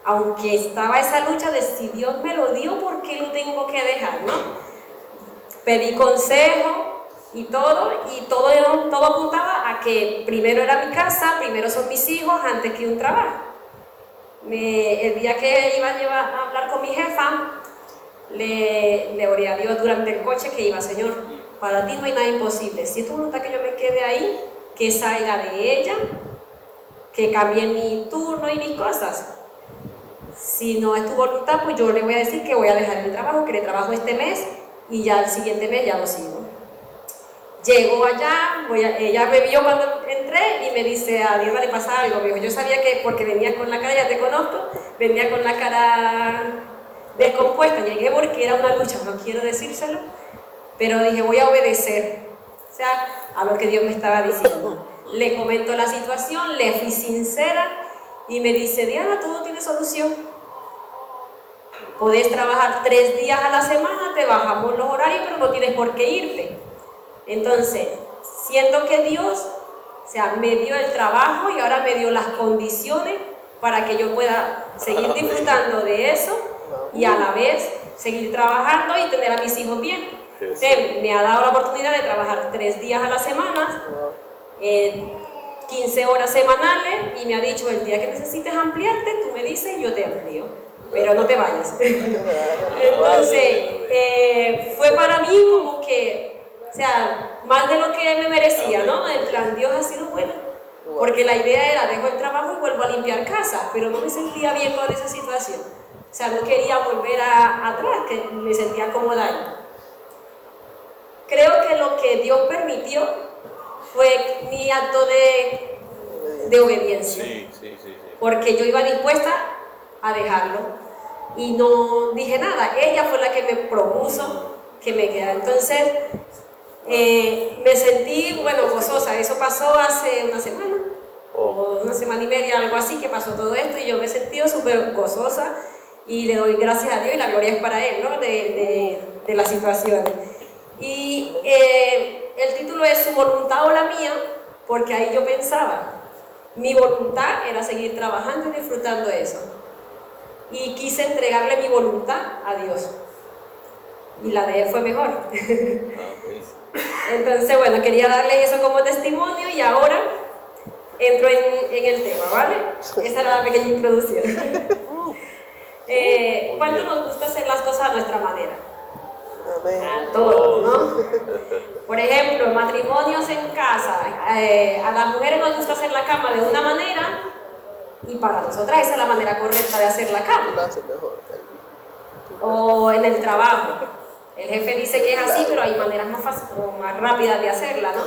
aunque estaba esa lucha de si Dios me lo dio, ¿por qué lo tengo que dejar, no? Pedí consejo y todo apuntaba a que primero era mi casa, primero son mis hijos, antes que un trabajo. El día que iba a hablar con mi jefa, le oré a Dios durante el coche que iba: Señor, para ti no hay nada imposible. Si es tu voluntad que yo me quede ahí, que salga de ella, que cambie mi turno y mis cosas. Si no es tu voluntad, pues yo le voy a decir que voy a dejar mi trabajo, que le trabajo este mes y ya el siguiente mes ya lo sigo. Llego allá, ella me vio cuando entré y me dice: a Dios le pasa algo. Me dijo: yo sabía que porque venías con la cara, ya te conozco, venía con la cara descompuesta. Llegué porque era una lucha, no quiero decírselo, pero dije: voy a obedecer, o sea, a lo que Dios me estaba diciendo. Le comento la situación, le fui sincera y me dice: Diana, todo tiene solución. Podés trabajar 3 días a la semana, te bajamos los horarios, pero no tienes por qué irte. Entonces, siento que Dios, o sea, me dio el trabajo y ahora me dio las condiciones para que yo pueda seguir disfrutando de eso y a la vez seguir trabajando y tener a mis hijos bien. Entonces, me ha dado la oportunidad de trabajar 3 días a la semana, 15 horas semanales, y me ha dicho: el día que necesites ampliarte, tú me dices y yo te amplío, pero no te vayas. Entonces, fue para mí como que, o sea, más de lo que me merecía, ¿no? En plan, Dios ha sido bueno, porque la idea era: dejo el trabajo y vuelvo a limpiar casa, pero no me sentía bien con esa situación, o sea, no quería volver atrás, que me sentía cómoda ahí. Creo que lo que Dios permitió fue mi acto de obediencia, porque yo iba dispuesta a dejarlo y no dije nada. Ella fue la que me propuso que me quedara. Entonces me sentí, bueno, gozosa. Eso pasó hace una semana o una semana y media, algo así, que pasó todo esto, y yo me he sentido súper gozosa y le doy gracias a Dios, y la gloria es para Él, ¿no? de la situación. Y el título es Su voluntad o la mía, porque ahí yo pensaba, mi voluntad era seguir trabajando y disfrutando de eso, y quise entregarle mi voluntad a Dios, y la de Él fue mejor. Entonces, bueno, quería darle eso como testimonio, y ahora entro en el tema, ¿vale? Esa era la pequeña introducción. ¿Cuánto nos gusta hacer las cosas a nuestra manera? A todos, ¿no? Por ejemplo, matrimonios en casa, a las mujeres nos gusta hacer la cama de una manera, y para nosotras esa es la manera correcta de hacer la cama. O en el trabajo, el jefe dice que es así, pero hay maneras más fáciles o más rápidas de hacerla, ¿no?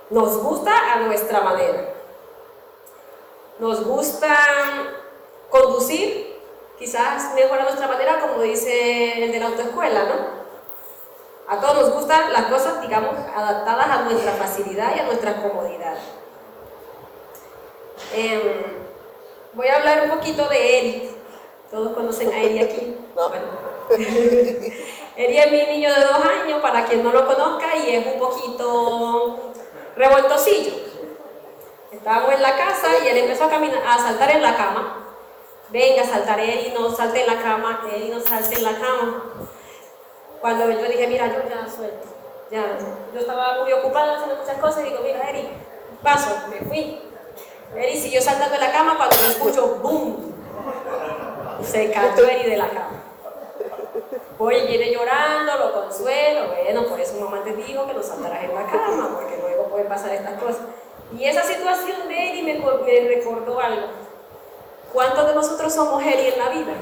Nos gusta a nuestra manera. Nos gusta conducir, quizás mejor a nuestra manera, como dice el de la autoescuela, ¿no? A todos nos gustan las cosas, digamos, adaptadas a nuestra facilidad y a nuestra comodidad. Voy a hablar un poquito de Eri. ¿Todos conocen a Eri aquí? No. Bueno. Eri es mi niño de 2 años, para quien no lo conozca, y es un poquito revoltosillo. Estábamos en la casa y él empezó a saltar en la cama. Venga, saltar, Eri, no salte en la cama, Eri, no salte en la cama. Cuando yo dije: mira, yo ya suelto, ya, yo estaba muy ocupada haciendo muchas cosas, y digo: mira, Eri, paso, me fui. Eri siguió saltando en la cama, cuando me escucho ¡boom! Se cayó Eri de la cama. Voy y viene llorando, lo consuelo. Bueno, por eso mamá te dijo que no saltaras en la cama, porque luego pueden pasar estas cosas. Y esa situación de Eri me recordó algo. ¿Cuántos de nosotros somos Eri en la vida?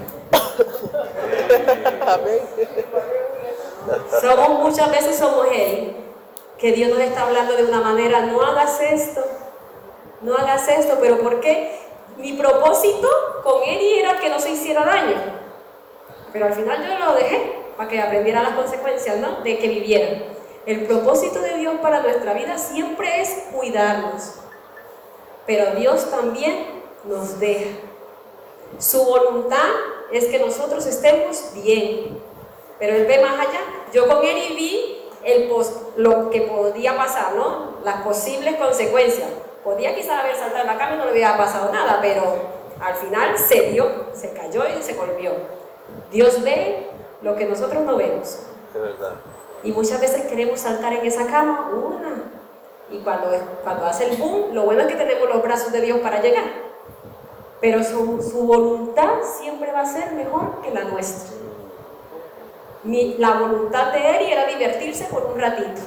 Muchas veces somos Eri, que Dios nos está hablando de una manera: no hagas esto, no hagas esto. ¿Pero por qué? Mi propósito con Eri era que no se hiciera daño, pero al final yo lo dejé para que aprendiera las consecuencias, ¿no? De que viviera. El propósito de Dios para nuestra vida siempre es cuidarnos, pero Dios también nos deja. Su voluntad es que nosotros estemos bien, pero Él ve más allá. Yo con Eri vi lo que podía pasar, ¿no? Las posibles consecuencias. Podía quizás haber saltado en la cama y no le hubiera pasado nada, pero Al final se dio, se cayó y se volvió. Dios ve lo que nosotros no vemos. Es verdad. Y muchas veces queremos saltar en esa cama una. Y cuando hace el boom, lo bueno es que tenemos los brazos de Dios para llegar. Pero su voluntad siempre va a ser mejor que la nuestra. La voluntad de Eri era divertirse por un ratito.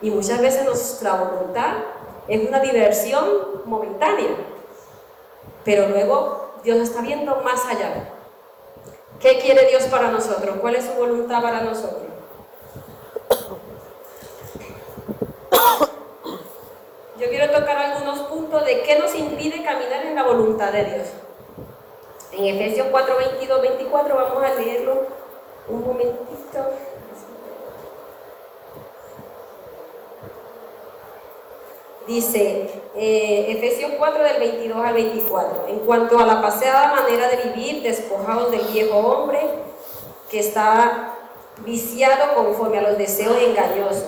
Y muchas veces nuestra voluntad es una diversión momentánea. Pero luego Dios está viendo más allá. ¿Qué quiere Dios para nosotros? ¿Cuál es su voluntad para nosotros? Yo quiero tocar algunos puntos de qué nos impide caminar en la voluntad de Dios. En Efesios 4, 22, 24 vamos a leerlo un momentito. Dice Efesios 4 del 22 al 24: en cuanto a la paseada manera de vivir, despojados del viejo hombre que está viciado conforme a los deseos engañosos,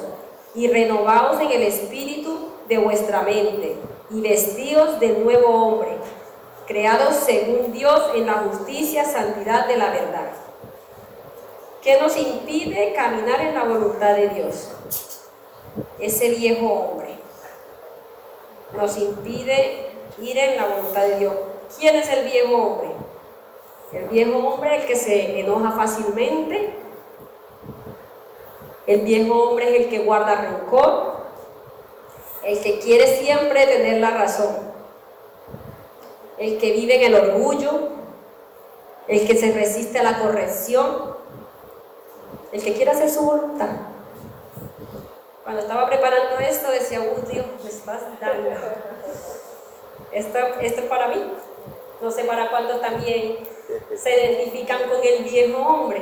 y renovados en el espíritu de vuestra mente, y vestidos del nuevo hombre, creados según Dios en la justicia, santidad de la verdad. ¿Qué nos impide caminar en la voluntad de Dios? Ese viejo hombre nos impide ir en la voluntad de Dios. ¿Quién es el viejo hombre? El viejo hombre es el que se enoja fácilmente. El viejo hombre es el que guarda rencor, el que quiere siempre tener la razón, el que vive en el orgullo, el que se resiste a la corrección, el que quiere hacer su voluntad. Cuando estaba preparando esto decía, Dios, me estás dando. Esto es para mí. No sé para cuántos también se identifican con el viejo hombre.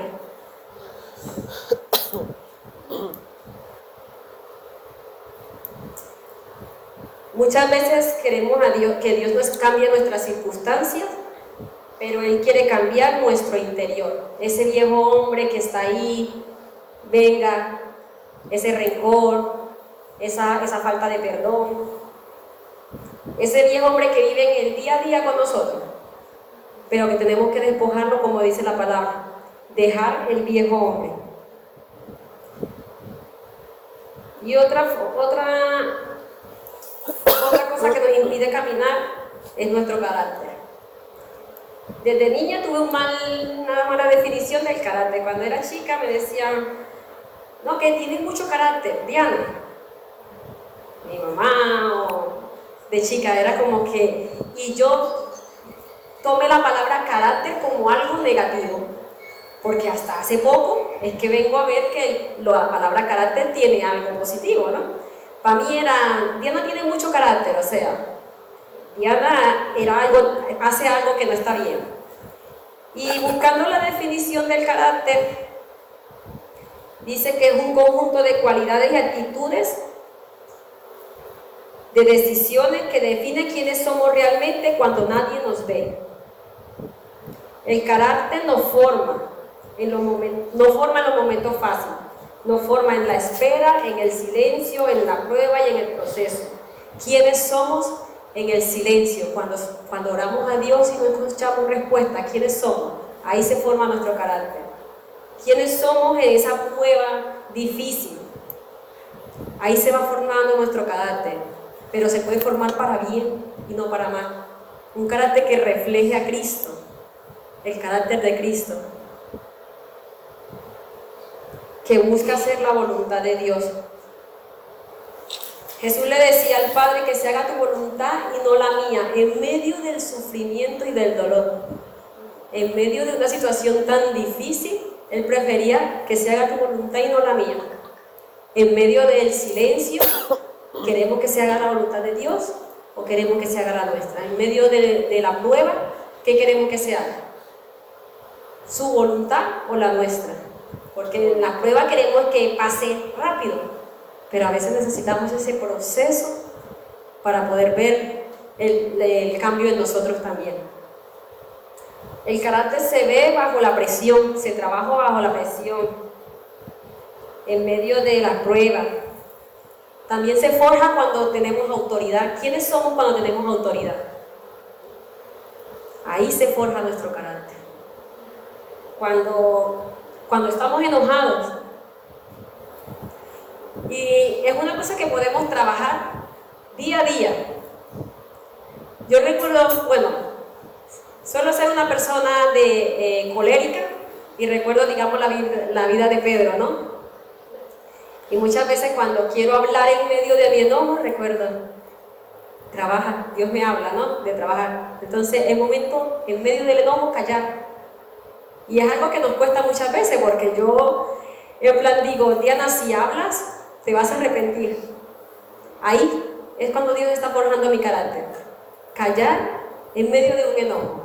Muchas veces queremos a Dios, que Dios nos cambie nuestras circunstancias, pero Él quiere cambiar nuestro interior. Ese viejo hombre que está ahí, venga, ese rencor, esa falta de perdón, ese viejo hombre que vive en el día a día con nosotros, pero que tenemos que despojarlo, como dice la palabra, dejar el viejo hombre. Y otra cosa que nos impide caminar es nuestro carácter. Desde niña tuve una mala definición del carácter. Cuando era chica me decían, no, que tienes mucho carácter, Diana. Mi mamá o de chica era como que, y yo tomé la palabra carácter como algo negativo, porque hasta hace poco es que vengo a ver que la palabra carácter tiene algo positivo, ¿no? Para mí era, Diana tiene mucho carácter, o sea, Diana hace algo que no está bien. Y buscando la definición del carácter, dice que es un conjunto de cualidades y actitudes, de decisiones que define quiénes somos realmente cuando nadie nos ve. El carácter nos forma en los momentos fáciles. Nos forma en la espera, en el silencio, en la prueba y en el proceso. ¿Quiénes somos en el silencio? Cuando oramos a Dios y no escuchamos respuesta, ¿quiénes somos? Ahí se forma nuestro carácter. ¿Quiénes somos en esa prueba difícil? Ahí se va formando nuestro carácter, pero se puede formar para bien y no para mal. Un carácter que refleje a Cristo, el carácter de Cristo, que busca hacer la voluntad de Dios. Jesús le decía al Padre que se haga tu voluntad y no la mía, en medio del sufrimiento y del dolor. En medio de una situación tan difícil, Él prefería que se haga tu voluntad y no la mía. En medio del silencio, ¿queremos que se haga la voluntad de Dios o queremos que se haga la nuestra? En medio de la prueba, ¿qué queremos que se haga? ¿Su voluntad o la nuestra? Porque en la prueba queremos que pase rápido, pero a veces necesitamos ese proceso para poder ver el cambio en nosotros también. El carácter se ve bajo la presión, se trabaja bajo la presión, en medio de la prueba. También se forja cuando tenemos autoridad. ¿Quiénes somos cuando tenemos autoridad? Ahí se forja nuestro carácter. Cuando estamos enojados, y es una cosa que podemos trabajar día a día. Yo recuerdo, bueno, suelo ser una persona colérica, y recuerdo, digamos, la vida de Pedro, ¿no? Y muchas veces cuando quiero hablar en medio de mi enojo, recuerdo, trabaja, Dios me habla, ¿no? De trabajar. Entonces, el momento, en medio del enojo, callar. Y es algo que nos cuesta muchas veces, porque yo, en plan, digo, Diana, si hablas, te vas a arrepentir. Ahí es cuando Dios está forjando mi carácter. Callar en medio de un enojo,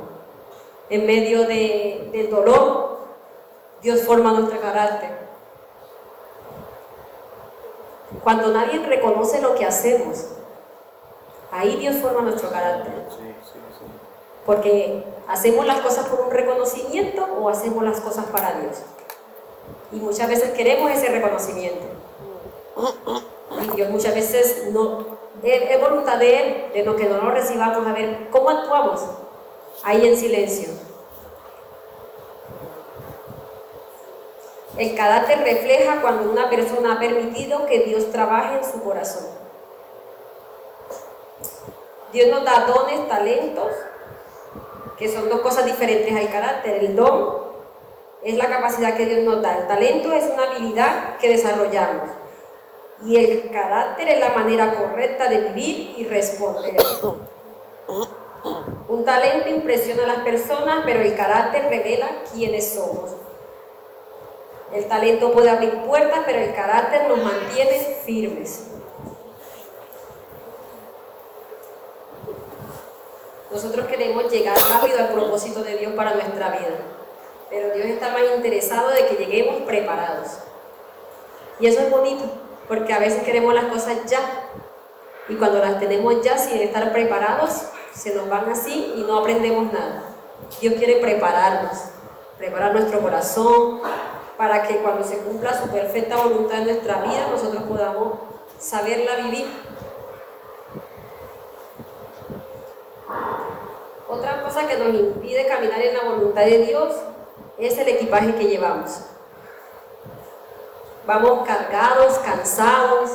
en medio del dolor, Dios forma nuestro carácter. Cuando nadie reconoce lo que hacemos, ahí Dios forma nuestro carácter. Porque hacemos las cosas por un reconocimiento o hacemos las cosas para Dios. Y muchas veces queremos ese reconocimiento. Y Dios muchas veces no, es voluntad de Él, de lo que no lo recibamos, a ver cómo actuamos ahí en silencio. El carácter refleja cuando una persona ha permitido que Dios trabaje en su corazón. Dios nos da dones, talentos, que son dos cosas diferentes al carácter. El don es la capacidad que Dios nos da. El talento es una habilidad que desarrollamos. Y el carácter es la manera correcta de vivir y responder. Un talento impresiona a las personas, pero el carácter revela quiénes somos. El talento puede abrir puertas, pero el carácter nos mantiene firmes. Nosotros queremos llegar rápido al propósito de Dios para nuestra vida, pero Dios está más interesado de que lleguemos preparados. Y eso es bonito, porque a veces queremos las cosas ya, y cuando las tenemos ya sin estar preparados, se nos van así y no aprendemos nada. Dios quiere prepararnos, preparar nuestro corazón, para que cuando se cumpla su perfecta voluntad en nuestra vida, nosotros podamos saberla vivir. Otra cosa que nos impide caminar en la voluntad de Dios es el equipaje que llevamos. Vamos cargados, cansados,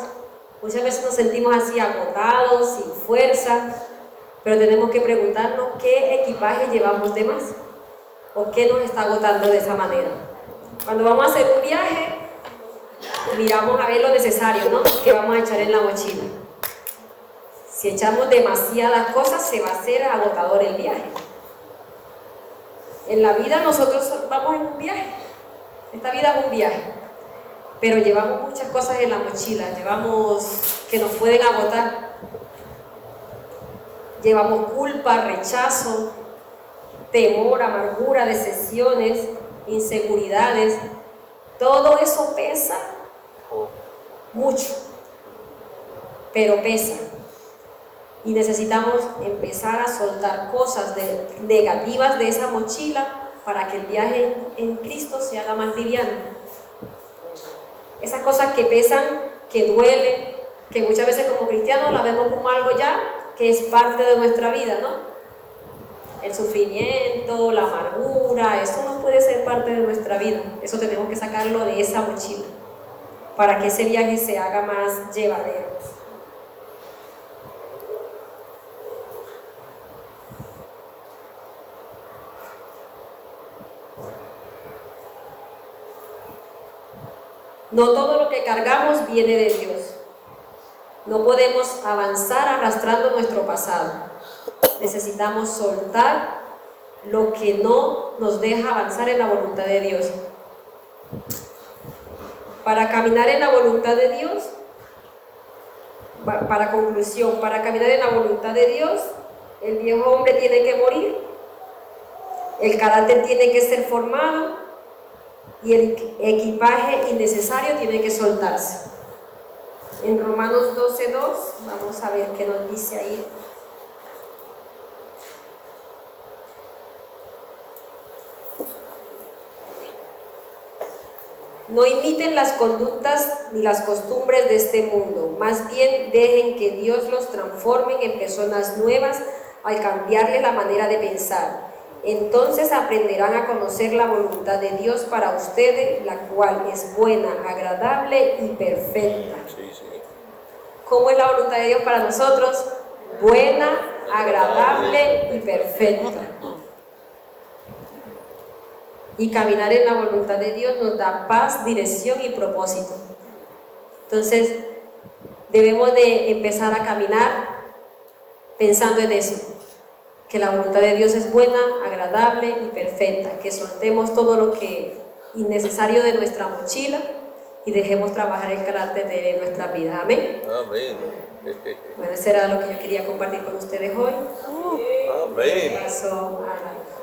muchas veces nos sentimos así agotados, sin fuerza, pero tenemos que preguntarnos qué equipaje llevamos de más o qué nos está agotando de esa manera. Cuando vamos a hacer un viaje, miramos a ver lo necesario, ¿no? Que vamos a echar en la mochila. Si echamos demasiadas cosas, se va a hacer agotador el viaje. En la vida nosotros vamos en un viaje. Esta vida es un viaje. Pero llevamos muchas cosas en la mochila. Llevamos que nos pueden agotar. Llevamos culpa, rechazo, temor, amargura, decepciones, inseguridades. Todo eso pesa mucho. Pero pesa. Y necesitamos empezar a soltar cosas negativas de esa mochila para que el viaje en Cristo se haga más liviano. Esas cosas que pesan, que duelen, que muchas veces como cristianos las vemos como algo ya que es parte de nuestra vida, ¿no? El sufrimiento, la amargura, eso no puede ser parte de nuestra vida. Eso tenemos que sacarlo de esa mochila para que ese viaje se haga más llevadero. No todo lo que cargamos viene de Dios. No podemos avanzar arrastrando nuestro pasado. Necesitamos soltar lo que no nos deja avanzar en la voluntad de Dios. Para caminar en la voluntad de Dios, para conclusión, para caminar en la voluntad de Dios, el viejo hombre tiene que morir, el carácter tiene que ser formado, y el equipaje innecesario tiene que soltarse. En Romanos 12:2, vamos a ver qué nos dice ahí. No imiten las conductas ni las costumbres de este mundo, más bien dejen que Dios los transforme en personas nuevas al cambiarle la manera de pensar Entonces aprenderán a conocer la voluntad de Dios para ustedes, la cual es buena, agradable y perfecta. ¿Cómo es la voluntad de Dios para nosotros? Buena, agradable y perfecta. Y caminar en la voluntad de Dios nos da paz, dirección y propósito. Entonces, debemos de empezar a caminar pensando en eso, que la voluntad de Dios es buena, agradable y perfecta, que soltemos todo lo que innecesario de nuestra mochila y dejemos trabajar el carácter de nuestra vida. Amén. Amén. Bueno, eso era lo que yo quería compartir con ustedes hoy. Amén. Paso a la